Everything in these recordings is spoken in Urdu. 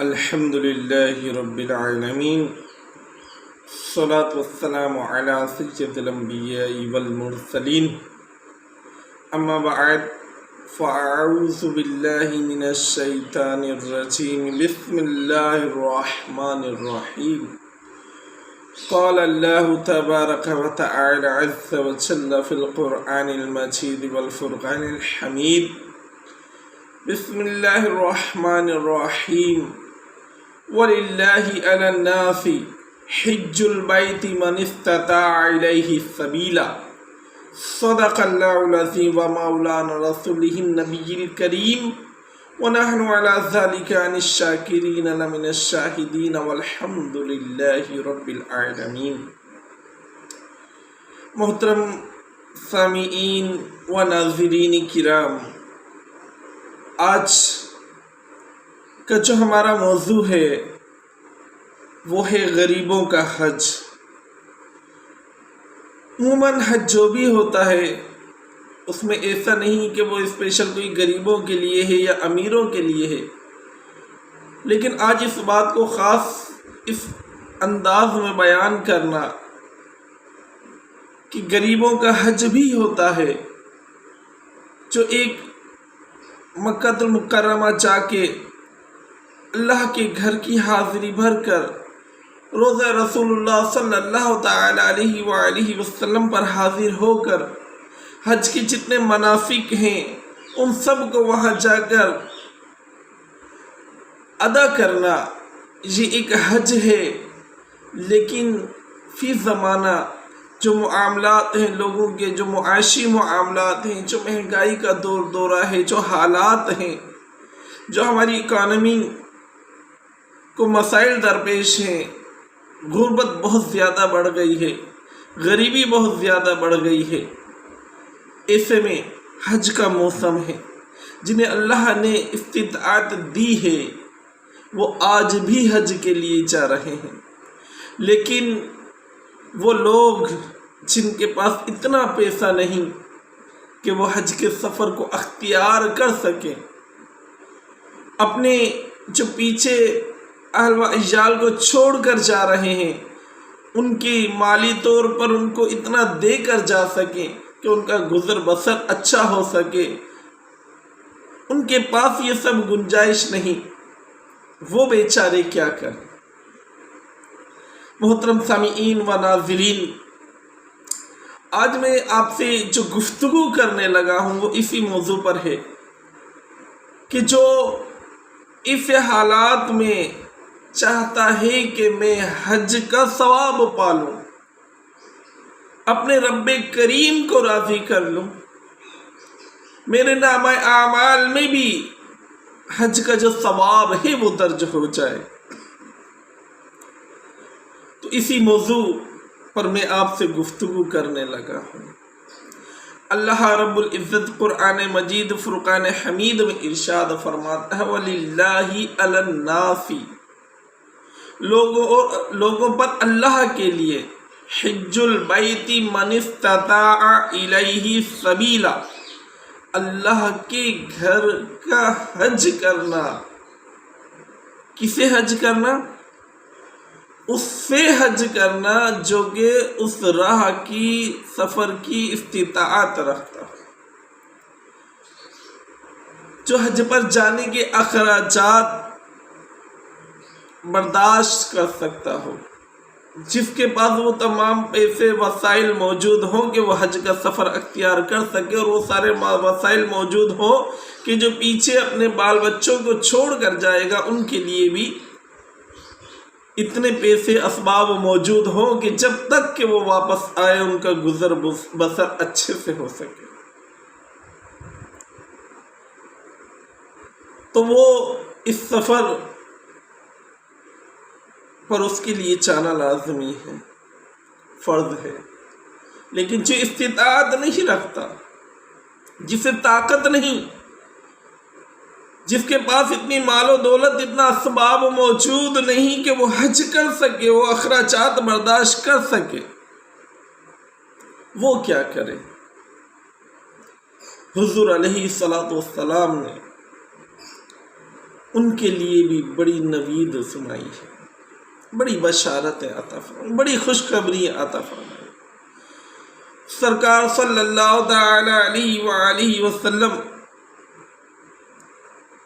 الحمد لله رب العالمين الصلاة والسلام على سيد الأنبياء والمرسلين أما بعد فأعوذ بالله من الشيطان الرجيم بسم الله الرحمن الرحيم قال الله تبارك وتعالى عز وجل في القرآن المجيد والفرقان الحميد بسم الله الرحمن الرحيم وَلِلَّهِ عَلَى النَّاسِ حِجُّ الْبَيْتِ مَنِ اسْتَطَاعَ إِلَيْهِ سَبِيلًا صدق الله العظيم ومولانا رسوله النبي الكريم ونحن على ذلك عن الشاكرين لمن الشاهدين والحمد لله رب العالمين. محترم سامعین و ناظرین کرام، آج کا جو ہمارا موضوع ہے وہ ہے غریبوں کا حج. عموماً حج جو بھی ہوتا ہے اس میں ایسا نہیں کہ وہ اسپیشل کوئی غریبوں کے لیے ہے یا امیروں کے لیے ہے، لیکن آج اس بات کو خاص اس انداز میں بیان کرنا کہ غریبوں کا حج بھی ہوتا ہے، جو ایک مکہ المکرمہ جا کے اللہ کے گھر کی حاضری بھر کر روضہ رسول اللہ صلی اللہ تعالی علیہ وآلہ وسلم پر حاضر ہو کر حج کے جتنے مناسک ہیں ان سب کو وہاں جا کر ادا کرنا، یہ ایک حج ہے. لیکن فی زمانہ جو معاملات ہیں، لوگوں کے جو معاشی معاملات ہیں، جو مہنگائی کا دورہ ہے، جو حالات ہیں، جو ہماری اکانومی کو مسائل درپیش ہیں، غربت بہت زیادہ بڑھ گئی ہے، غریبی بہت زیادہ بڑھ گئی ہے. ایسے میں حج کا موسم ہے، جنہیں اللہ نے استطاعت دی ہے وہ آج بھی حج کے لیے جا رہے ہیں. لیکن وہ لوگ جن کے پاس اتنا پیسہ نہیں کہ وہ حج کے سفر کو اختیار کر سکیں، اپنے جو پیچھے اہل و عیال کو چھوڑ کر جا رہے ہیں، ان کی مالی طور پر ان کو اتنا دے کر جا سکیں کہ ان کا گزر بسر اچھا ہو سکے، ان کے پاس یہ سب گنجائش نہیں. وہ بیچارے کیا کریں؟ محترم سامعین و ناظرین، آج میں آپ سے جو گفتگو کرنے لگا ہوں وہ اسی موضوع پر ہے کہ جو اس حالات میں چاہتا ہے کہ میں حج کا ثواب پالوں، اپنے رب کریم کو راضی کر لوں، میرے نامہ اعمال میں بھی حج کا جو ثواب ہے وہ درج ہو جائے. تو اسی موضوع پر میں آپ سے گفتگو کرنے لگا ہوں. اللہ رب العزت قرآن مجید فرقان حمید میں ارشاد فرماتا ہے وَلِلَّهِ عَلَى النَّاسِ، لوگوں پر اللہ کے لیے حج البیت من استطاع الیہ سبیلا، اللہ کے گھر کا حج کرنا. کسے حج کرنا؟ اس سے حج کرنا جو کہ اس راہ کی سفر کی استطاعت رکھتا ہو، جو حج پر جانے کے اخراجات برداشت کر سکتا ہو، جس کے پاس وہ تمام پیسے وسائل موجود ہوں کہ وہ حج کا سفر اختیار کر سکے، اور وہ سارے وسائل موجود ہوں کہ جو پیچھے اپنے بال بچوں کو چھوڑ کر جائے گا ان کے لیے بھی اتنے پیسے اسباب موجود ہوں کہ جب تک کہ وہ واپس آئے ان کا گزر بسر اچھے سے ہو سکے. تو وہ اس سفر پر اس کے لیے جانا لازمی ہے، فرض ہے. لیکن جو استطاعت نہیں رکھتا، جسے طاقت نہیں، جس کے پاس اتنی مال و دولت، اتنا اسباب موجود نہیں کہ وہ حج کر سکے، وہ اخراجات برداشت کر سکے، وہ کیا کرے؟ حضور علیہ الصلوۃ والسلام نے ان کے لیے بھی بڑی نوید سنائی ہے، بڑی بشارتیں عطا فرمائی، بڑی خوشخبری عطا فرمائی۔ سرکار صلی اللہ تعالی علیہ وآلہ وسلم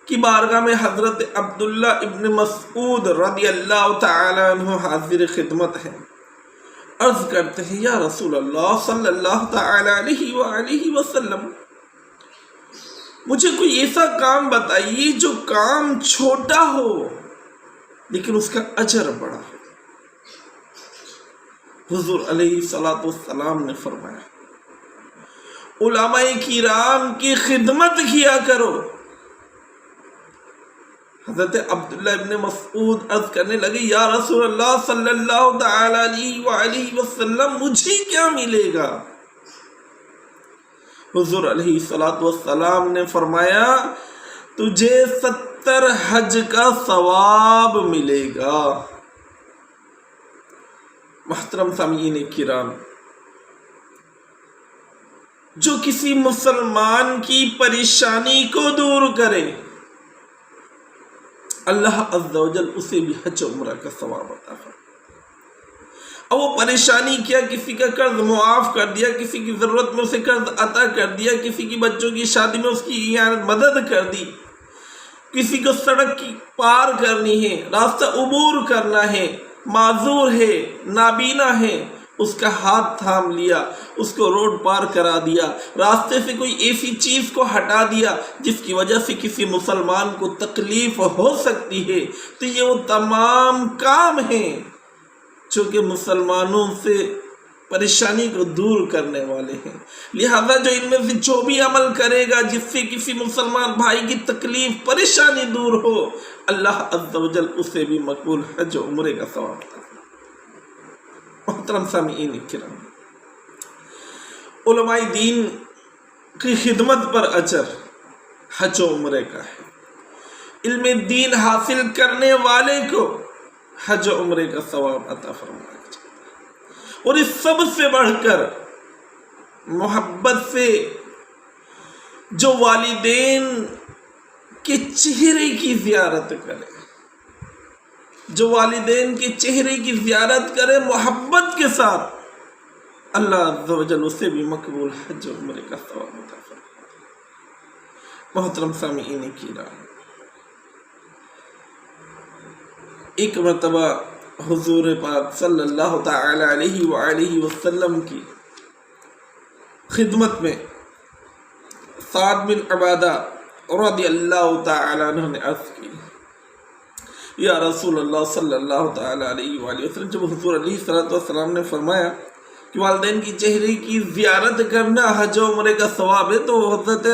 کی بارگاہ میں حضرت عبداللہ ابن مسعود رضی اللہ تعالی عنہ حاضر خدمت ہیں، عرض کرتے ہیں یا رسول اللہ صلی اللہ تعالی علیہ وآلہ وسلم، مجھے کوئی ایسا کام بتائیے جو کام چھوٹا ہو لیکن اس کا اجر بڑا ہو۔ حضور علیہ الصلوۃ والسلام نے فرمایا علماء کرام کی خدمت کیا کرو۔ حضرت عبداللہ ابن مسعود عرض کرنے لگے یا رسول اللہ صلی اللہ تعالی علیہ وآلہ وسلم، مجھے کیا ملے گا؟ حضور علیہ الصلوۃ والسلام نے فرمایا تجھے 70 حج کا ثواب ملے گا۔ محترم سامعین کرام، جو کسی مسلمان کی پریشانی کو دور کرے اللہ عز و جل اسے بھی حج و عمرہ کا ثواب عطا فرمائے۔ اب وہ پریشانی کیا، کسی کا قرض معاف کر دیا، کسی کی ضرورت میں اسے قرض عطا کر دیا، کسی کی بچوں کی شادی میں اس کی مدد کر دی، کسی کو سڑک کی پار کرنی ہے، راستہ عبور کرنا ہے، معذور ہے، نابینا ہے، اس کا ہاتھ تھام لیا، اس کو روڈ پار کرا دیا، راستے سے کوئی ایسی چیز کو ہٹا دیا جس کی وجہ سے کسی مسلمان کو تکلیف ہو سکتی ہے، تو یہ وہ تمام کام ہیں جو کہ مسلمانوں سے پریشانی کو دور کرنے والے ہیں۔ لہذا جو ان میں سے جو بھی عمل کرے گا جس سے کسی مسلمان بھائی کی تکلیف پریشانی دور ہو، اللہ عز و جل اسے بھی مقبول حج و عمرے کا ثواب عطا فرمائے۔ محترم سامعین کرام، علماء دین کی خدمت پر اجر حج و عمرے کا ہے۔ علم دین حاصل کرنے والے کو حج و عمرے کا ثواب عطا فرمایا جاتا ہے۔ اور اس سب سے بڑھ کر محبت سے جو والدین کے چہرے کی زیارت کرے، جو والدین کے چہرے کی زیارت کرے محبت کے ساتھ، اللہ عز و جل اسے بھی مقبول حج و عمرے کا ثواب عطا فرماتا۔ محترم سامعین کرام، ایک مرتبہ حضور پاک صلی اللہ تعالی علیہ وآلہ وسلم کی خدمت میں سعد بن عبادہ رضی اللہ تعالی عنہ نے عرض کی یا رسول اللہ صلی اللہ تعالی علیہ وآلہ وسلم، جب حضور علیہ الصلوۃ والسلام نے فرمایا کہ والدین کی چہرے کی زیارت کرنا حج و عمرے کا ثواب ہے، تو حضرت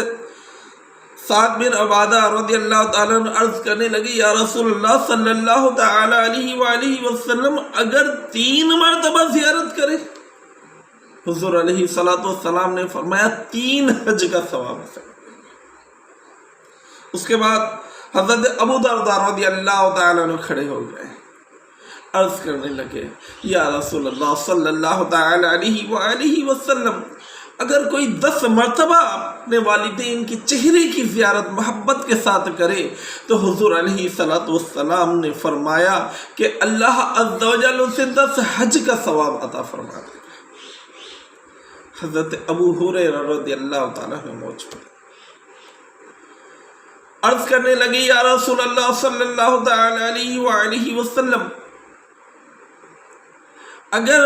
سعد بن عبادہ رضی اللہ تعالیٰ عنہ عرض کرنے لگے یا رسول اللہ صلی اللہ تعالی علیہ وآلہ وسلم، اگر 3 مرتبہ زیارت کرے؟ حضور علیہ الصلوۃ والسلام نے فرمایا 3 حج کا ثواب ہے۔ اس کے بعد حضرت ابو درداء رضی اللہ تعالیٰ عنہ کھڑے ہو گئے، عرض کرنے لگے یا رسول اللہ صلی اللہ تعالی علیہ وآلہ وسلم، اگر کوئی 10 مرتبہ اپنے والدین کی چہرے کی زیارت محبت کے ساتھ کرے تو حضور علیہ الصلوۃ والسلام نے فرمایا کہ اللہ عز و جل اسے 10 حج کا ثواب عطا فرما دے گا۔ حضرت ابو ہریرہ رضی اللہ تعالیٰ عنہ موجود عرض کرنے لگے یا رسول اللہ صلی اللہ تعالی علیہ وآلہ وسلم، اگر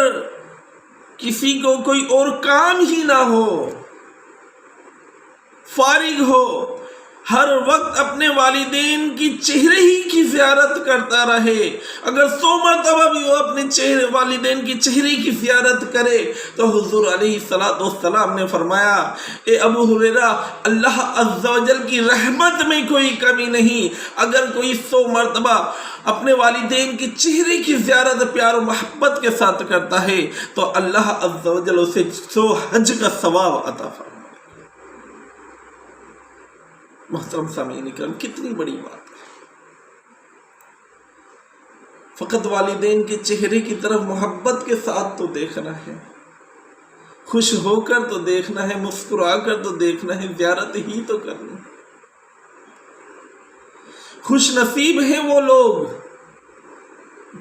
کسی کو کوئی اور کام ہی نہ ہو، فارغ ہو، ہر وقت اپنے والدین کی چہرے ہی کی زیارت کرتا رہے، اگر 100 مرتبہ بھی وہ اپنے والدین کی چہرے کی زیارت کرے، تو حضور علیہ الصلوۃ والسلام نے فرمایا اے ابو ہریرہ، اللہ عز و جل کی رحمت میں کوئی کمی نہیں، اگر کوئی 100 مرتبہ اپنے والدین کے چہرے کی زیارت پیار و محبت کے ساتھ کرتا ہے تو اللہ عز و جل اسے 100 حج کا ثواب عطا فرمائے۔ محترم سامعین کرام، کتنی بڑی بات ہے، فقط والدین کے چہرے کی طرف محبت کے ساتھ تو دیکھنا ہے، خوش ہو کر تو دیکھنا ہے، مسکرا کر تو دیکھنا ہے، زیارت ہی تو کرنی ہے۔ خوش نصیب ہیں وہ لوگ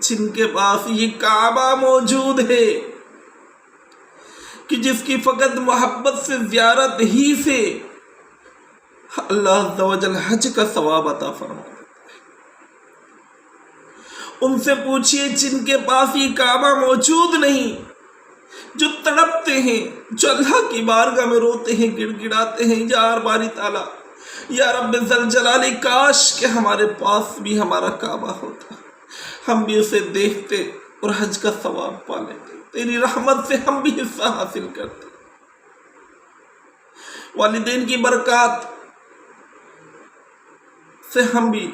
جن کے پاس یہ کعبہ موجود ہے کہ جس کی فقط محبت سے زیارت ہی سے اللہ عز و جل حج کا ثواب عطا فرماتا ہے۔ ان سے پوچھئے جن کے پاس یہ کعبہ موجود نہیں، جو تڑپتے ہیں، جو اللہ کی بارگاہ میں روتے ہیں، گڑ گڑاتے ہیں، یا باری تعالیٰ، یا رب ذوالجلال، کاش کہ ہمارے پاس بھی ہمارا کعبہ ہوتا، ہم بھی اسے دیکھتے اور حج کا ثواب پا لیتے، تیری رحمت سے ہم بھی حصہ حاصل کرتے، والدین کی برکات سے ہم بھی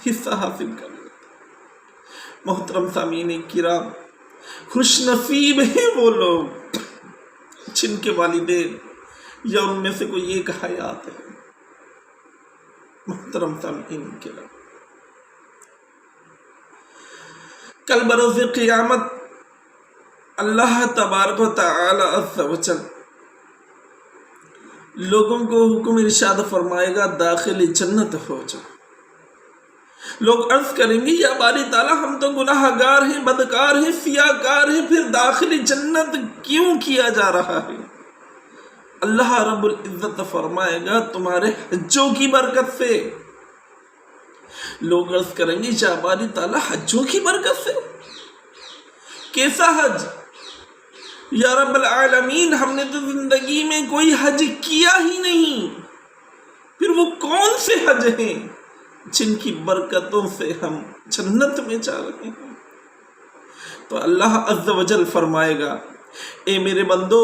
حصہ حاصل کر لیتے۔ محترم سامعین کرام، خوش نصیب ہیں وہ لوگ جن کے والدین یا ان میں سے کوئی ایک حیات ہے۔ محترم سامعین کرام، کل بروز قیامت اللہ تبارک و تعالی عز و جل لوگوں کو حکم ارشاد فرمائے گا داخل جنت ہو جاؤ۔ لوگ عرض کریں گے یا باری تعالیٰ ہم تو گناہ گار ہیں، بدکار ہیں، سیاہکار ہیں، پھر داخل جنت کیوں کیا جا رہا ہے؟ اللہ رب العزت فرمائے گا تمہارے حجوں کی برکت سے۔ لوگ عرض کریں گے یا باری تعالیٰ حجوں کی برکت سے؟ کیسا حج؟ یا رب العالمین ہم نے تو زندگی میں کوئی حج کیا ہی نہیں، پھر وہ کون سے حج ہیں جن کی برکتوں سے ہم جنت میں جا رہے ہیں؟ تو اللہ عز و جل فرمائے گا اے میرے بندو،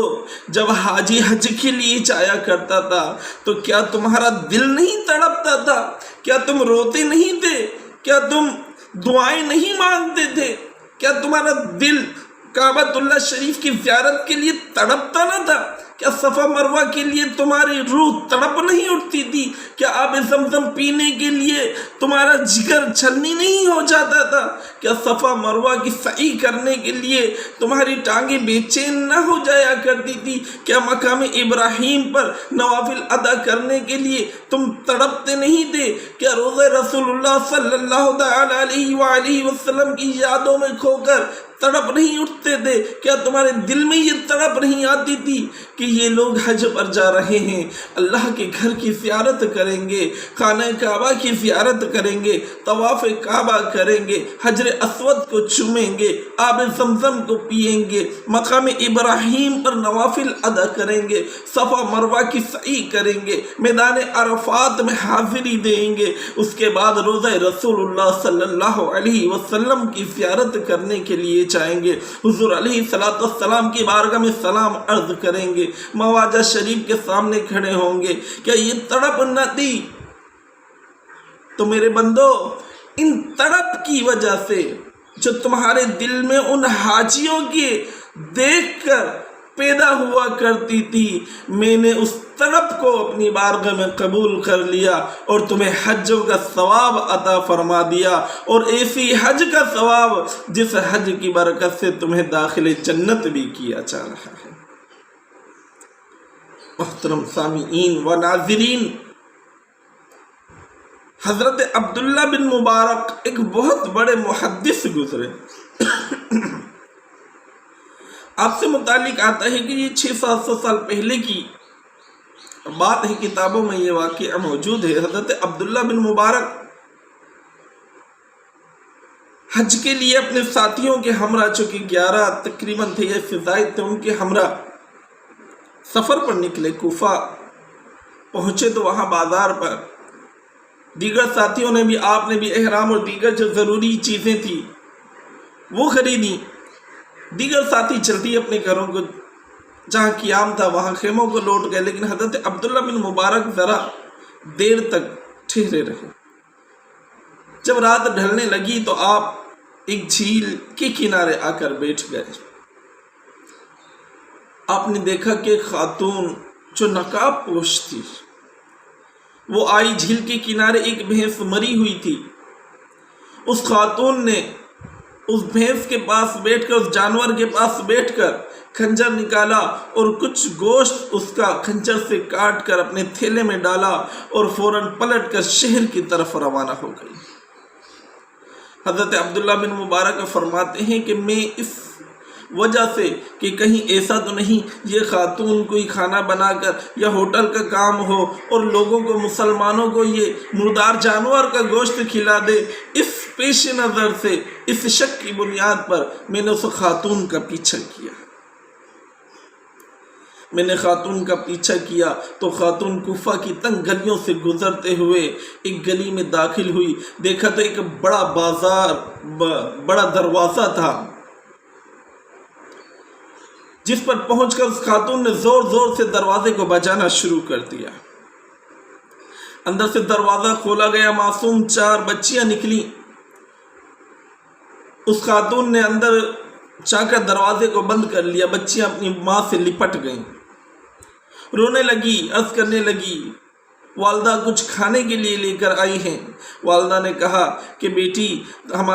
جب حاجی حج کے لیے جایا کرتا تھا تو کیا تمہارا دل نہیں تڑپتا تھا؟ کیا تم روتے نہیں تھے؟ کیا تم دعائیں نہیں مانگتے تھے؟ کیا تمہارا دل کعبۃ اللہ شریف کی زیارت کے لیے تڑپتا نہ تھا؟ کیا صفا مروہ کے لیے تمہاری روح تڑپ نہیں اٹھتی تھی؟ کیا آب زمزم پینے کے لیے تمہارا جگر چھلنی نہیں ہو جاتا تھا؟ کیا صفا مروہ کی سعی کرنے کے لیے تمہاری ٹانگیں بے چین نہ ہو جایا کرتی تھی؟ کیا مقام ابراہیم پر نوافل ادا کرنے کے لیے تم تڑپتے نہیں تھے؟ کیا روضہ رسول اللہ صلی اللہ علیہ وآلہ وسلم کی یادوں میں کھو کر تڑپ نہیں اٹھتے تھے؟ کیا تمہارے دل میں یہ تڑپ نہیں آتی تھی کہ یہ لوگ حج پر جا رہے ہیں، اللہ کے گھر کی زیارت کریں گے، خانہ کعبہ کی زیارت کریں گے، طواف کعبہ کریں گے، حجر اسود کو چومیں گے، آب زمزم کو پئیں گے، مقام ابراہیم پر نوافل ادا کریں گے، صفا مروہ کی سعی کریں گے، میدان عرفات میں حاضری دیں گے، اس کے بعد روضہ رسول اللہ صلی اللہ علیہ وسلم کی زیارت کرنے کے لیے جائیں گے، حضور علیہ السلام کی بارگاہ میں سلام عرض کریں گے، مواجہ شریف کے سامنے کھڑے ہوں گے۔ کیا یہ تڑپ نہ تھی؟ تو میرے بندو، ان تڑپ کی وجہ سے جو تمہارے دل میں ان حاجیوں کے دیکھ کر پیدا ہوا کرتی تھی، میں نے اس تڑپ کو اپنی بارگاہ میں قبول کر لیا اور تمہیں حجوں کا ثواب عطا فرما دیا، اور ایسی حج کا ثواب جس حج کی برکت سے تمہیں داخل جنت بھی کیا جا رہا ہے۔ محترم سامعین و ناظرین، حضرت عبداللہ بن مبارک ایک بہت بڑے محدث گزرے۔ آپ سے متعلق آتا ہے کہ یہ 600-700 سال پہلے کی بات ہے، کتابوں میں یہ واقعہ موجود ہے۔ حضرت عبداللہ بن مبارک حج کے لیے اپنے ساتھیوں کے ہمراہ، چونکہ 11 تقریباً تھے یا فضائد تھے، ان کے ہمراہ سفر پر نکلے۔ کوفہ پہنچے تو وہاں بازار پر دیگر ساتھیوں نے بھی، آپ نے بھی احرام اور دیگر جو ضروری چیزیں تھیں وہ خریدی۔ دیگر ساتھی جلدی اپنے گھروں کو، جہاں قیام تھا وہاں خیموں کو لوٹ گئے، لیکن حضرت عبداللہ بن مبارک ذرا دیر تک ٹھہرے رہے۔ جب رات ڈھلنے لگی تو آپ ایک جھیل کے کنارے آ کر بیٹھ گئے۔ آپ نے دیکھا کہ خاتون جو نقاب پوش تھی وہ آئی، جھیل کے کنارے ایک بھینس مری ہوئی تھی۔ اس خاتون نے اس بھینس کے پاس بیٹھ کر، اس جانور کے پاس بیٹھ کر خنجر نکالا اور کچھ گوشت اس کا خنجر سے کاٹ کر اپنے تھیلے میں ڈالا اور فوراً پلٹ کر شہر کی طرف روانہ ہو گئی۔ حضرت عبداللہ بن مبارک فرماتے ہیں کہ میں اس وجہ سے کہ کہیں ایسا تو نہیں یہ خاتون کوئی کھانا بنا کر یا ہوٹل کا کام ہو اور لوگوں کو مسلمانوں کو یہ مردار جانور کا گوشت کھلا دے، اس پیش نظر سے اس شک کی بنیاد پر میں نے اس خاتون کا پیچھا کیا۔ میں نے خاتون کا پیچھا کیا تو خاتون کوفہ کی تنگ گلیوں سے گزرتے ہوئے ایک گلی میں داخل ہوئی، دیکھا تو ایک بڑا بازار، بڑا دروازہ تھا، جس پر پہنچ کر اس خاتون نے زور زور سے دروازے کو بجانا شروع کر دیا۔ اندر سے دروازہ کھولا گیا، معصوم 4 بچیاں نکلی۔ اس خاتون نے اندر جا کر دروازے کو بند کر لیا، بچیاں اپنی ماں سے لپٹ گئیں، رونے لگی، عرض کرنے لگی والدہ کچھ کھانے کے لیے لے کر آئی ہیں۔ والدہ نے کہا کہ بیٹی ہم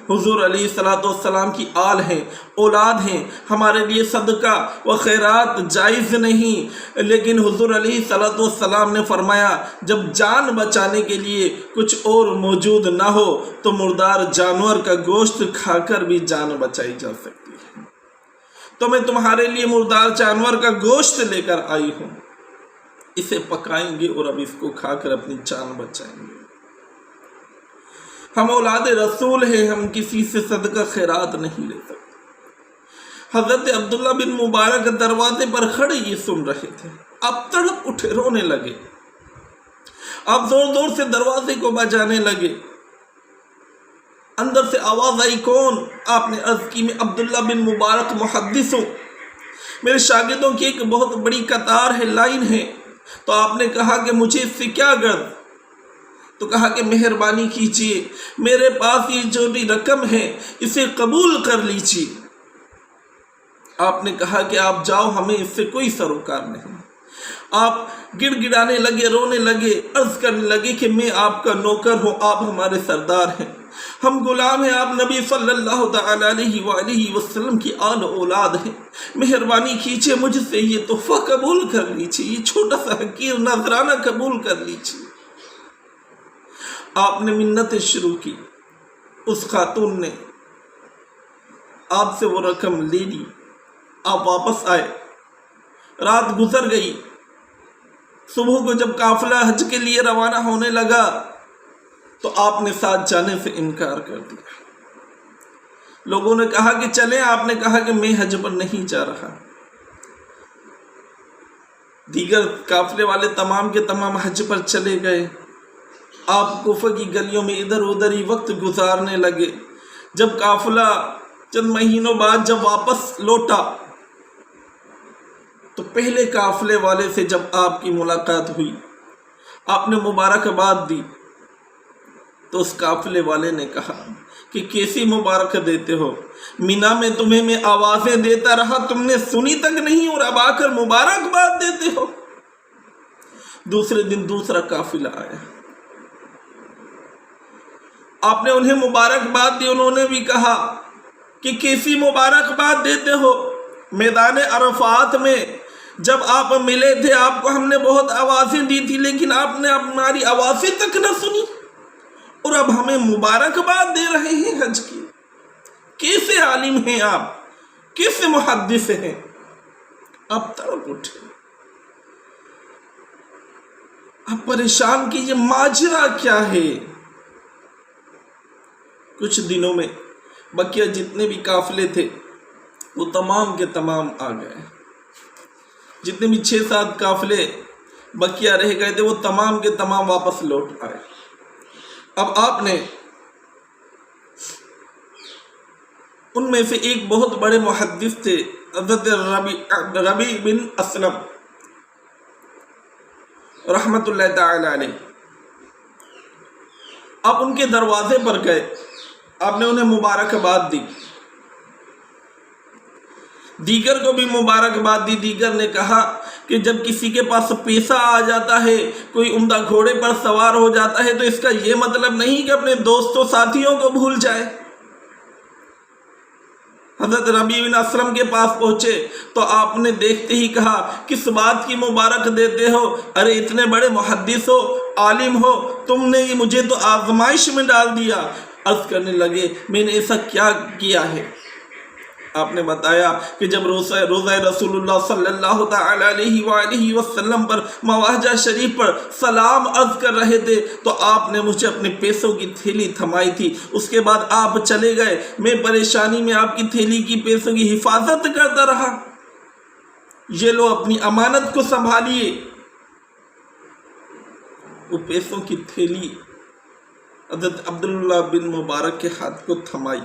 حضور علیہ السلام کی آل ہیں، اولاد ہیں، ہمارے لیے صدقہ و خیرات جائز نہیں، لیکن حضور علیہ السلام نے فرمایا جب جان بچانے کے لیے کچھ اور موجود نہ ہو تو مردار جانور کا گوشت کھا کر بھی جان بچائی جا سکتی ہے، تو میں تمہارے لیے مردار جانور کا گوشت لے کر آئی ہوں، اسے پکائیں گے اور اب اس کو کھا کر اپنی جان بچائیں گے۔ ہم اولاد رسول ہیں، ہم کسی سے صدقہ خیرات نہیں لے سکتے۔ حضرت عبداللہ بن مبارک دروازے پر کھڑے یہ سن رہے تھے، اب تڑپ اٹھے، رونے لگے، اب زور زور سے دروازے کو بجانے لگے۔ اندر سے آواز آئی، کون؟ آپ نے عرض کی، میں عبداللہ بن مبارک محدث ہوں، میرے شاگردوں کی ایک بہت بڑی قطار ہے، لائن ہے، تو آپ نے کہا کہ مجھے اس سے کیا غرض؟ تو کہا کہ مہربانی کیجیے، میرے پاس یہ جو بھی رقم ہے اسے قبول کر لیجیے۔ آپ نے کہا کہ آپ جاؤ، ہمیں اس سے کوئی سروکار نہیں۔ آپ گڑ گڑانے لگے، رونے لگے، عرض کرنے لگے کہ میں آپ کا نوکر ہوں، آپ ہمارے سردار ہیں، ہم غلام ہیں، آپ نبی صلی اللہ تعالی علیہ وآلہ وسلم کی آل اولاد ہیں، مہربانی کیجیے مجھ سے یہ تحفہ قبول کر لیجیے، یہ چھوٹا سا حقیر نذرانہ قبول کر لیجیے۔ آپ نے منتیں شروع کی، اس خاتون نے آپ سے وہ رقم لے لی، آپ واپس آئے، رات گزر گئی، صبح کو جب قافلہ حج کے لیے روانہ ہونے لگا تو آپ نے ساتھ جانے سے انکار کر دیا۔ لوگوں نے کہا کہ چلیں، آپ نے کہا کہ میں حج پر نہیں جا رہا۔ دیگر قافلے والے تمام کے تمام حج پر چلے گئے، آپ کوفہ کی گلیوں میں ادھر ادھر ہی وقت گزارنے لگے۔ جب قافلہ چند مہینوں بعد جب واپس لوٹا تو پہلے قافلے والے سے جب آپ کی ملاقات ہوئی، آپ نے مبارکباد دی، تو اس قافلے والے نے کہا کہ کیسی مبارک دیتے ہو، مینا میں تمہیں میں آوازیں دیتا رہا، تم نے سنی تک نہیں اور اب آ کر مبارکباد دیتے ہو۔ دوسرے دن دوسرا قافلہ آیا، آپ نے انہیں مبارکباد دی، انہوں نے بھی کہا کہ کیسی مبارکباد دیتے ہو، میدان عرفات میں جب آپ ملے تھے آپ کو ہم نے بہت آوازیں دی تھی، لیکن آپ نے ہماری آوازیں تک نہ سنی اور اب ہمیں مبارکباد دے رہے ہیں حج کی۔ کیسے عالم ہیں آپ، کیسے محدث ہیں؟ اب تڑپ اٹھے، اب پریشان کی یہ ماجرا کیا ہے؟ کچھ دنوں میں بقیہ جتنے بھی قافلے تھے وہ تمام کے تمام آ گئے، جتنے بھی 6-7 قافلے بقیہ رہ گئے تھے وہ تمام کے تمام واپس لوٹ آئے۔ اب آپ نے ان میں سے ایک بہت بڑے محدث تھے، حضرت ربیع بن اسلم رحمت اللہ تعالی علیہ، آپ ان کے دروازے پر گئے، آپ نے انہیں مبارکباد دی، دیگر کو بھی مبارکباد دی۔ دیگر نے کہا کہ جب کسی کے پاس پیسہ آ جاتا ہے، کوئی عمدہ گھوڑے پر سوار ہو جاتا ہے، تو اس کا یہ مطلب نہیں کہ اپنے دوستوں ساتھیوں کو بھول جائے۔ حضرت ربیع بن اسلم کے پاس پہنچے تو آپ نے دیکھتے ہی کہا کس بات کی مبارک دیتے ہو؟ ارے اتنے بڑے محدث ہو، عالم ہو، تم نے مجھے تو آزمائش میں ڈال دیا، عرض کرنے لگے میں نے ایسا کیا کیا ہے؟ آپ نے بتایا کہ جب روزہ رسول اللہ صلی اللہ تعالی علیہ وآلہ وسلم پر مواجہ شریف پر سلام عرض کر رہے تھے تو آپ نے مجھے اپنے پیسوں کی تھیلی تھمائی تھی، اس کے بعد آپ چلے گئے، میں پریشانی میں آپ کی تھیلی کی پیسوں کی حفاظت کرتا رہا۔ یہ لو اپنی امانت کو سنبھالیے۔ وہ پیسوں کی تھیلی حضرت عبداللہ بن مبارک کے ہاتھ کو تھمائی،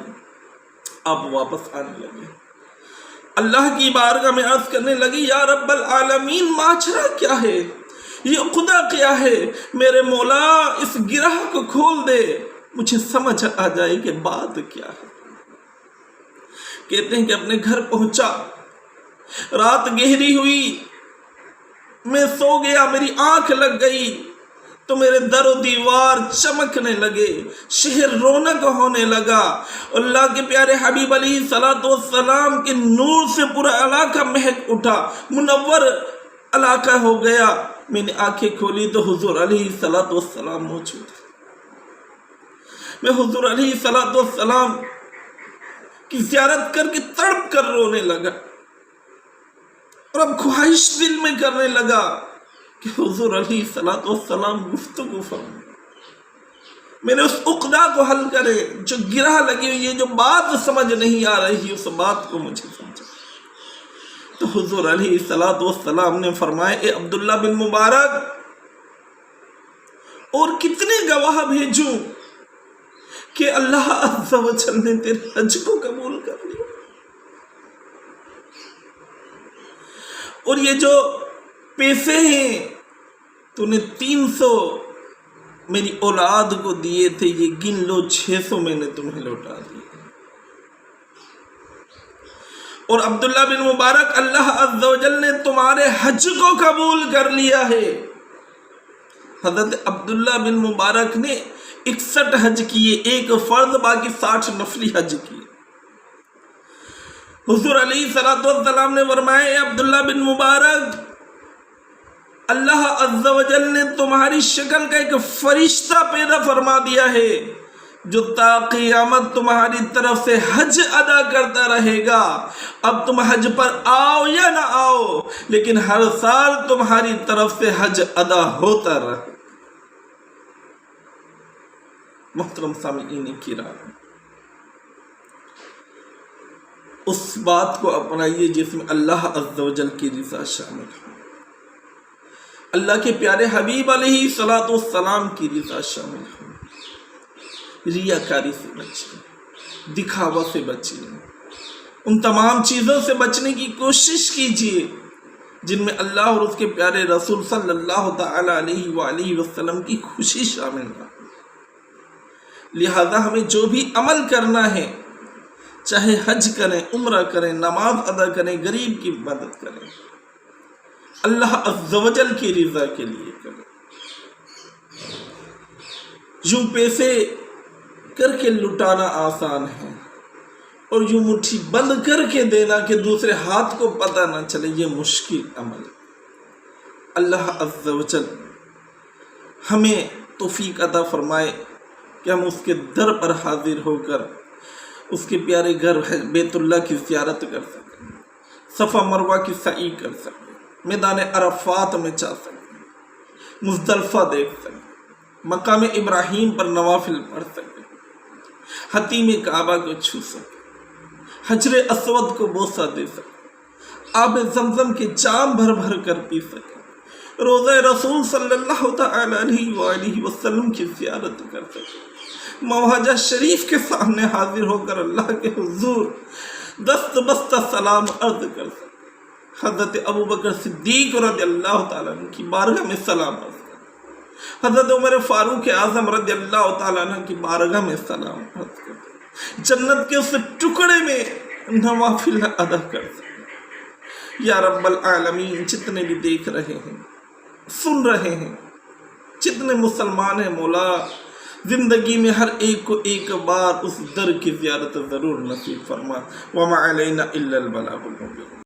آپ واپس آنے لگے، اللہ کی بارگاہ میں عرض کرنے لگی یا رب العالمین ماجرا کیا ہے، یہ خدا کیا ہے، میرے مولا اس گرہ کو کھول دے، مجھے سمجھ آ جائے کہ بات کیا ہے۔ کہتے ہیں کہ اپنے گھر پہنچا، رات گہری ہوئی، میں سو گیا، میری آنکھ لگ گئی تو میرے در و دیوار چمکنے لگے، شہر رونق ہونے لگا، اللہ کے پیارے حبیب علیہ السلام کے نور سے پورا علاقہ مہک اٹھا، منور علاقہ ہو گیا۔ میں نے آنکھیں کھولی تو حضور علیہ السلام موجود تھے۔ میں حضور علیہ السلام کی زیارت کر کے تڑپ کر رونے لگا، اور اب خواہش دل میں کرنے لگا کہ حضور علیہ السلام گفتگو فرمائیں، میرے اس عقدہ کو حل کرے، جو گرہ لگی ہوئی ہے، جو بات سمجھ نہیں آ رہی، اس بات کو مجھے سمجھا۔ تو حضور علیہ السلام نے فرمایا اے عبداللہ بن مبارک، اور کتنے گواہ بھیجوں کہ اللہ عز و جل نے تیرے حج کو قبول کر لیا، اور یہ جو پیسے ہیں تو نے 300 میری اولاد کو دیے تھے، یہ گن لو 600 میں نے تمہیں لوٹا دیے۔ اور عبداللہ بن مبارک اللہ عز و جل نے تمہارے حج کو قبول کر لیا ہے۔ حضرت عبداللہ بن مبارک نے 61 حج کیے، ایک فرض باقی 60 نفلی حج کیے۔ حضور علیہ السلام نے فرمایا اے عبداللہ بن مبارک، اللہ عز و جل نے تمہاری شکل کا ایک فرشتہ پیدا فرما دیا ہے جو تا قیامت تمہاری طرف سے حج ادا کرتا رہے گا۔ اب تم حج پر آؤ یا نہ آؤ، لیکن ہر سال تمہاری طرف سے حج ادا ہوتا رہے۔ محترم سامعین کرام، اس بات کو اپنائیے جس میں اللہ عز و جل کی رضا شامل ہو، اللہ کے پیارے حبیب علیہ السلام کی رضا شامل ہو، ریاکاری سے بچیے، دکھاوا سے بچیے، ان تمام چیزوں سے بچنے کی کوشش کیجیے جن میں اللہ اور اس کے پیارے رسول صلی اللہ تعالی علیہ وآلہ وسلم کی خوشی شامل ہے۔ لہذا ہمیں جو بھی عمل کرنا ہے، چاہے حج کریں، عمرہ کریں، نماز ادا کریں، غریب کی مدد کریں، اللہ عز و جل کی رضا کے لیے کریں۔ یوں پیسے کر کے لٹانا آسان ہے، اور یوں مٹھی بند کر کے دینا کہ دوسرے ہاتھ کو پتہ نہ چلے، یہ مشکل عمل۔ اللہ عز و جل ہمیں توفیق عطا فرمائے کہ ہم اس کے در پر حاضر ہو کر اس کے پیارے گھر بیت اللہ کی زیارت کر سکیں، صفا مروہ کی سعی کر سکیں، میدان عرفات میں جا سکیں، مزدلفہ دیکھ سکیں، مقام ابراہیم پر نوافل پڑھ سکیں، حتیم کعبہ کو چھو سکیں، حجر اسود کو بوسہ دے سکیں، آب زمزم کے جام بھر بھر کر پی سکیں، روضہ رسول صلی اللہ تعالی علیہ وآلہ وسلم کی زیارت کر سکیں، مواجہ شریف کے سامنے حاضر ہو کر اللہ کے حضور دست بستہ سلام عرض کر سکیں، حضرت ابوبکر صدیق رضی اللہ تعالیٰ عنہ کی بارگاہ میں سلام عرض کریں، حضرت عمر فاروق اعظم رضی اللہ تعالیٰ عنہ کی بارگاہ میں سلام عرض کریں، جنت کے اس ٹکڑے میں نوافل ادا کر سکیں۔ یا رب العالمین، جتنے بھی دیکھ رہے ہیں، سن رہے ہیں، جتنے مسلمان ہیں، مولا زندگی میں ہر ایک کو ایک بار اس در کی زیارت ضرور نصیب فرما۔ وما علینا الا البلاغ المبین۔